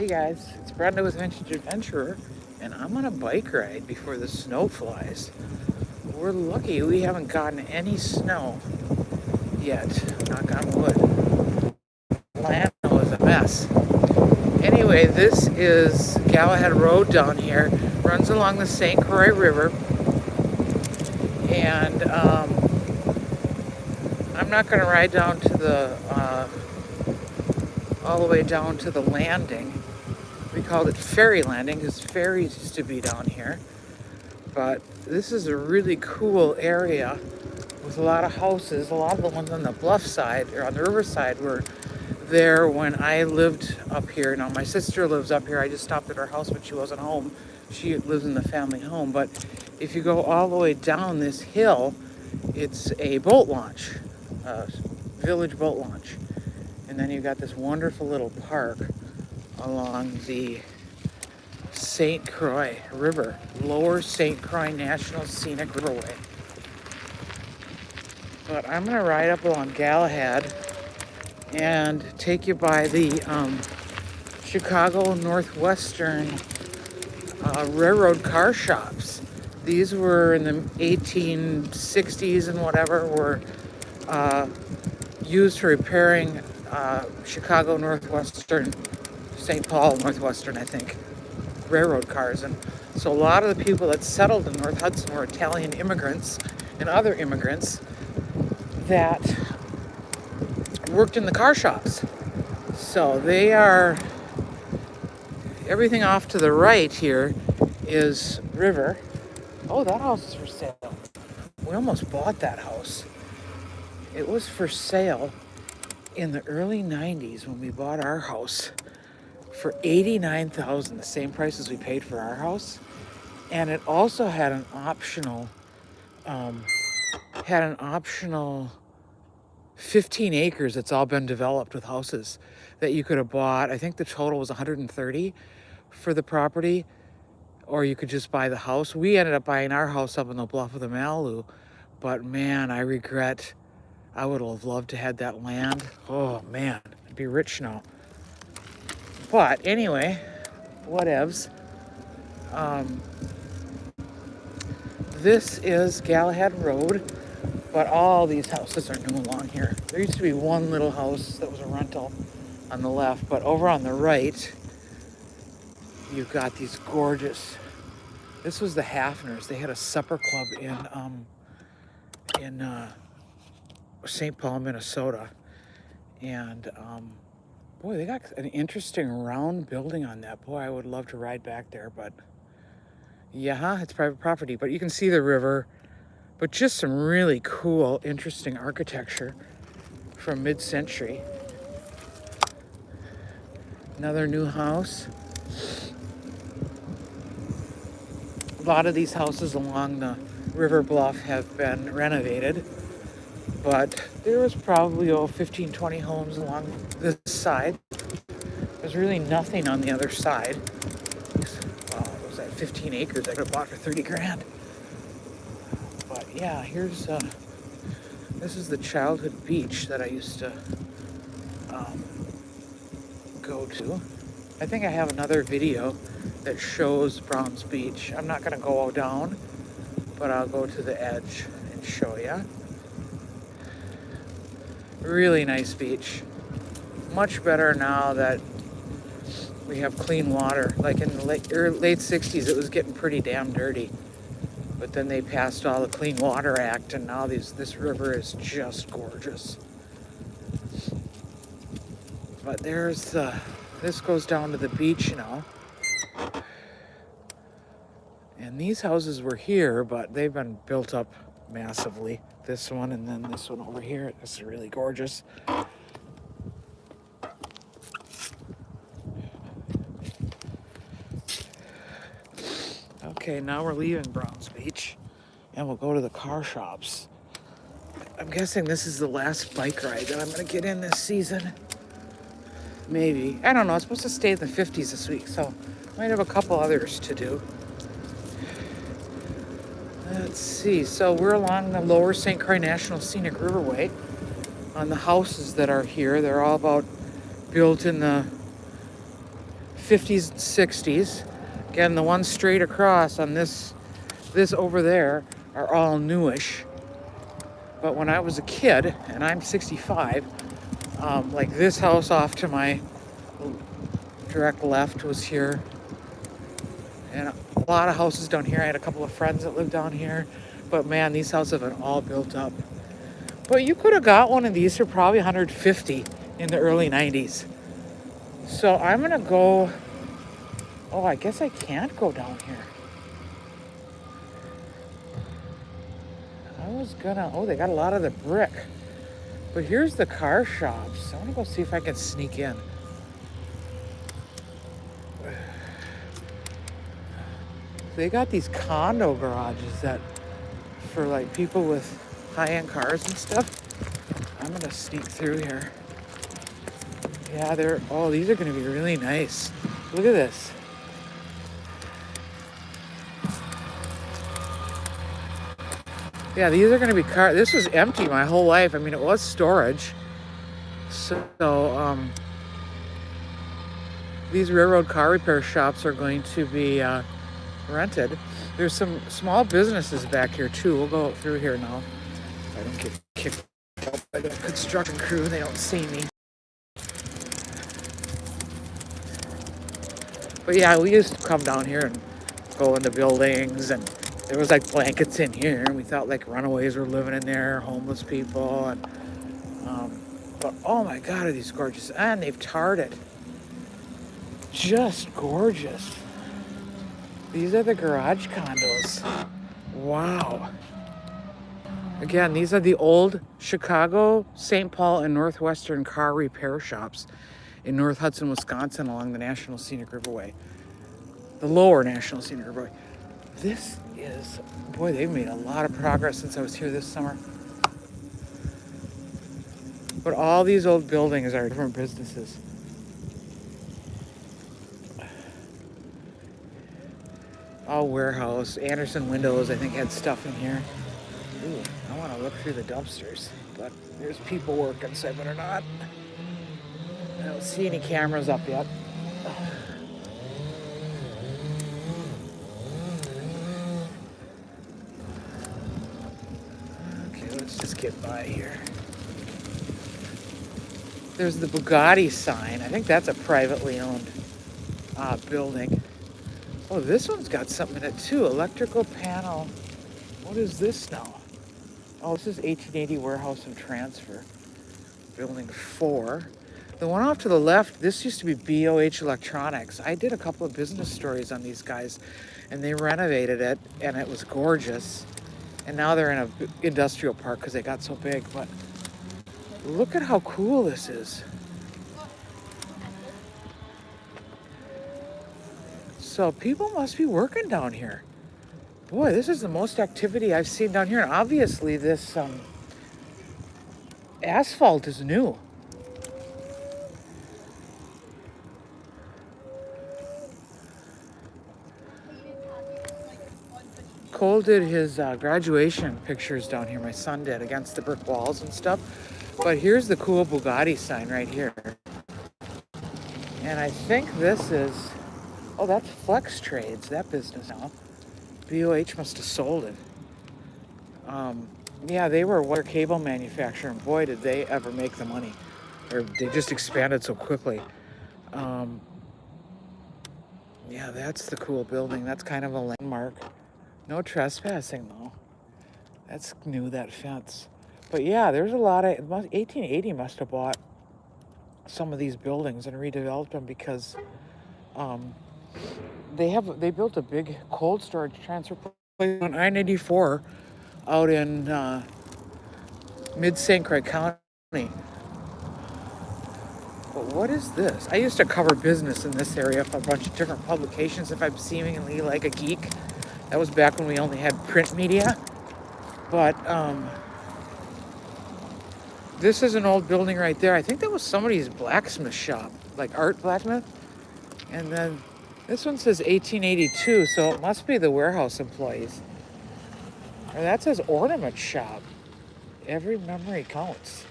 Hey guys, it's Brenda with Vintage Adventurer, and I'm on a bike ride before the snow flies. We're lucky we haven't gotten any snow yet, knock on wood. Atlanta was a mess. Anyway, this is Galahad Road down here, runs along the St. Croix River, and I'm not going to ride down to all the way down to the landing. We called it ferry landing because ferries used to be down here. But this is a really cool area with a lot of houses. A lot of the ones on the bluff side or on the riverside were there when I lived up here. Now my sister lives up here. I just stopped at her house, but she wasn't home. She lives in the family home. But if you go all the way down this hill, it's a boat launch, a village boat launch. And then you've got this wonderful little park along the St. Croix River, Lower St. Croix National Scenic Riverway. But I'm going to ride up along Galahad and take you by the Chicago Northwestern railroad car shops. These were in the 1860s and whatever, were used for repairing Chicago Northwestern, St. Paul Northwestern, I think, railroad cars. And so a lot of the people that settled in North Hudson were Italian immigrants and other immigrants that worked in the car shops. So they are, everything off to the right here is river. Oh, that house is for sale. We almost bought that house. It was for sale in the early 90s when we bought our house for $89,000, the same price as we paid for our house. And it also had an optional 15 acres that's all been developed with houses that you could have bought. I think the total was 130 for the property, or you could just buy the house. We ended up buying our house up on the bluff of the Malibu, but man, I regret. I would have loved to have that land. Oh man, I'd be rich now. But anyway, whatevs. This is Galahad Road, but all these houses are new along here. There used to be one little house that was a rental on the left, but over on the right, you've got these gorgeous. This was the Hafners. They had a supper club in St. Paul, Minnesota, and boy, they got an interesting round building on that. Boy, I would love to ride back there, but yeah, it's private property. But you can see the river, but just some really cool, interesting architecture from mid-century. Another new house. A lot of these houses along the river bluff have been renovated, but there was probably 15, 20 homes along this side. There's really nothing on the other side. Well, it was at 15 acres I could have bought for 30 grand. But yeah, here's, this is the childhood beach that I used to go to. I think I have another video that shows Browns Beach. I'm not gonna go down, but I'll go to the edge and show you. Really nice beach. Much better now that we have clean water. Like in the late 60s, it was getting pretty damn dirty. But then they passed all the Clean Water Act, and now this river is just gorgeous. But there's this goes down to the beach now. And these houses were here, but they've been built up massively. This one and then this one over here. This is really gorgeous. Okay, now we're leaving Browns Beach and we'll go to the car shops. I'm guessing this is the last bike ride that I'm going to get in this season. Maybe. I don't know. It's supposed to stay in the 50s this week, so I might have a couple others to do. Let's see. So we're along the Lower St. Croix National Scenic Riverway. On the houses that are here, they're all about built in the 50s and 60s. Again, the ones straight across on this over there are all newish. But when I was a kid, and I'm 65, like this house off to my direct left was here. And a lot of houses down here. I had a couple of friends that lived down here. But man, these houses have been all built up. But you could have got one of these for probably 150 in the early 90s. So I'm gonna go, oh, I guess I can't go down here. I was gonna, oh, they got a lot of the brick. But here's the car shops. I wanna go see if I can sneak in. They got these condo garages that, for like people with high-end cars and stuff. I'm gonna sneak through here. Yeah, these are gonna be really nice. Look at this. Yeah, these are gonna be this was empty my whole life. I mean, it was storage. So, these railroad car repair shops are going to be rented. There's some small businesses back here too. We'll go through here now. I don't get kicked out by the construction crew. They don't see me. But yeah, we used to come down here and go into buildings, and there was like blankets in here, and we thought like runaways were living in there, homeless people, and but oh my God, are these gorgeous? And they've tarred it. Just gorgeous. These are the garage condos. Wow. Again, these are the old Chicago, St. Paul, and Northwestern car repair shops in North Hudson, Wisconsin, along the National Scenic Riverway. The lower National Scenic Riverway. This is, boy, they've made a lot of progress since I was here this summer. But all these old buildings are different businesses. All warehouse. Anderson Windows, I think, had stuff in here. Ooh, I want to look through the dumpsters, but there's people working, so I better not. I don't see any cameras up yet. Okay, let's just get by here. There's the Bugatti sign. I think that's a privately owned building. Oh, this one's got something in it too. Electrical panel. What is this now? Oh, this is 1880 Warehouse and Transfer. Building 4. The one off to the left, this used to be BOH Electronics. I did a couple of business stories on these guys, and they renovated it, and it was gorgeous. And now they're in an industrial park because they got so big. But look at how cool this is. So people must be working down here. Boy, this is the most activity I've seen down here. And obviously this asphalt is new. Cole did his graduation pictures down here. My son did, against the brick walls and stuff. But here's the cool Bugatti sign right here. And I think this is, oh, that's Flex Trades, that business now. BOH must have sold it. Yeah, they were a wire cable manufacturer, and boy, did they ever make the money. Or they just expanded so quickly. Yeah, that's the cool building. That's kind of a landmark. No trespassing, though. That's new, that fence. But yeah, there's a lot of, 1880 must have bought some of these buildings and redeveloped them because they built a big cold storage transfer place on I-94 out in mid-St. Croix County. But what is this? I used to cover business in this area for a bunch of different publications if I'm seemingly like a geek. That was back when we only had print media. But this is an old building right there. I think that was somebody's blacksmith shop, like art blacksmith. And then this one says 1882, so it must be the warehouse employees. Or that says ornament shop. Every memory counts.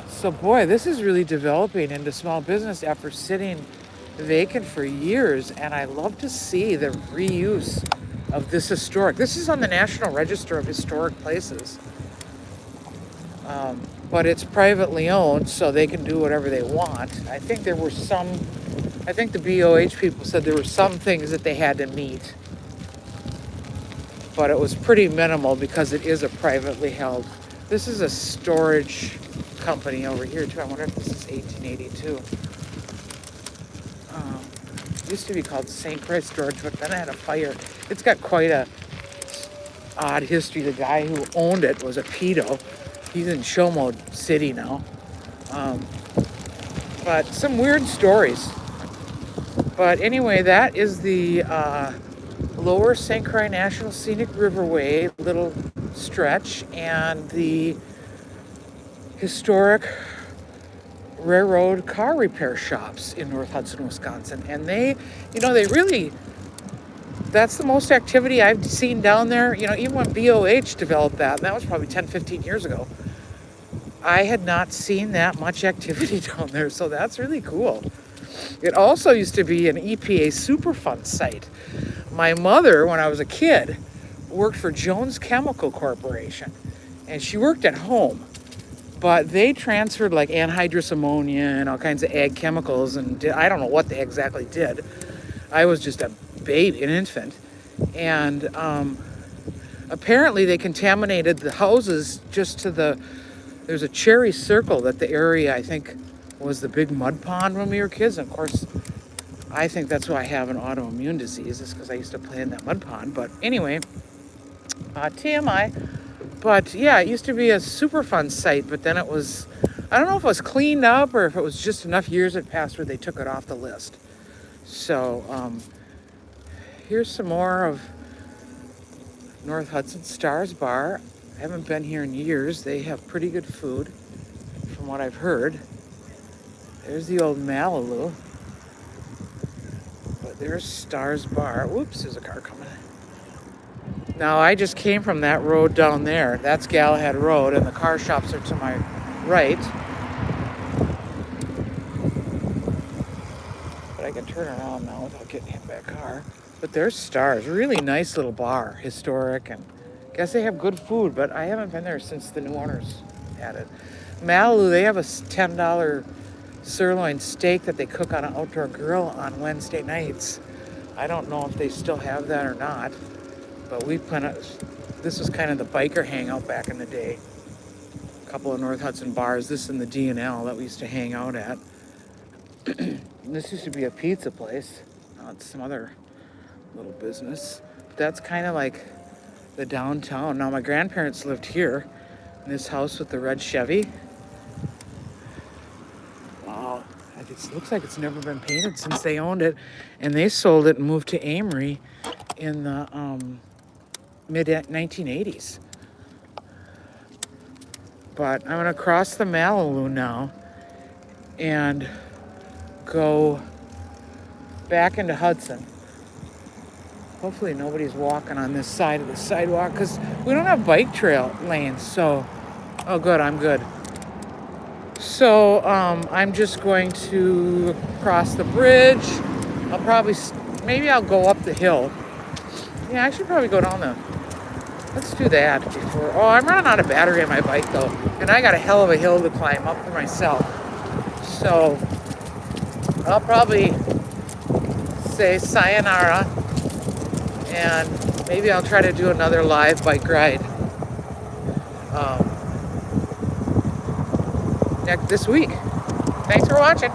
So boy, this is really developing into small business after sitting vacant for years, and I love to see the reuse of this historic. This is on the National Register of Historic Places, but it's privately owned, so they can do whatever they want. I think the BOH people said there were some things that they had to meet, but it was pretty minimal because it is a privately held. This is a storage company over here too. I wonder if this is 1882. It used to be called St. Croix Storage, but then I had a fire. It's got quite a odd history. The guy who owned it was a pedo. He's in Shomo City now. But some weird stories. But anyway, that is the Lower St. Croix National Scenic Riverway little stretch and the historic railroad car repair shops in North Hudson, Wisconsin. And they really, that's the most activity I've seen down there. Even when BOH developed that, and that was probably 10, 15 years ago, I had not seen that much activity down there. So that's really cool. It also used to be an EPA Superfund site. My mother, when I was a kid, worked for Jones Chemical Corporation, and she worked at home. But they transferred like anhydrous ammonia and all kinds of ag chemicals, and I don't know what they exactly did. I was just a baby, an infant. And apparently they contaminated the houses just to there's a cherry circle that the area, I think, was the big mud pond when we were kids. And of course, I think that's why I have an autoimmune disease, is because I used to play in that mud pond. But anyway, TMI. But yeah, it used to be a Superfund site, but then it was, I don't know if it was cleaned up or if it was just enough years had passed where they took it off the list. So here's some more of North Hudson Stars Bar. I haven't been here in years. They have pretty good food from what I've heard. There's the old Malibu. But there's Stars Bar. Whoops, there's a car coming. Now, I just came from that road down there. That's Galahad Road, and the car shops are to my right. But I can turn around now without getting hit by a car. But there's Stars. Really nice little bar. Historic, and I guess they have good food, but I haven't been there since the new owners had it. Malibu, they have a $10 sirloin steak that they cook on an outdoor grill on Wednesday nights. I don't know if they still have that or not. But this was kind of the biker hangout back in the day. A couple of North Hudson bars, this and the D&L that we used to hang out at. This used to be a pizza place. Now it's some other little business. But that's kind of like the downtown. Now my grandparents lived here in this house with the red Chevy. Wow, it looks like it's never been painted since they owned it. And they sold it and moved to Amory in the mid-1980s. But I'm going to cross the Malibu now and go back into Hudson. Hopefully nobody's walking on this side of the sidewalk because we don't have bike trail lanes. So, oh good, I'm good. So I'm just going to cross the bridge. Maybe I'll go up the hill. Yeah, I should probably go down let's do that before. Oh, I'm running out of battery on my bike though. And I got a hell of a hill to climb up for myself. So I'll probably say sayonara. And maybe I'll try to do another live bike ride this week. Thanks for watching.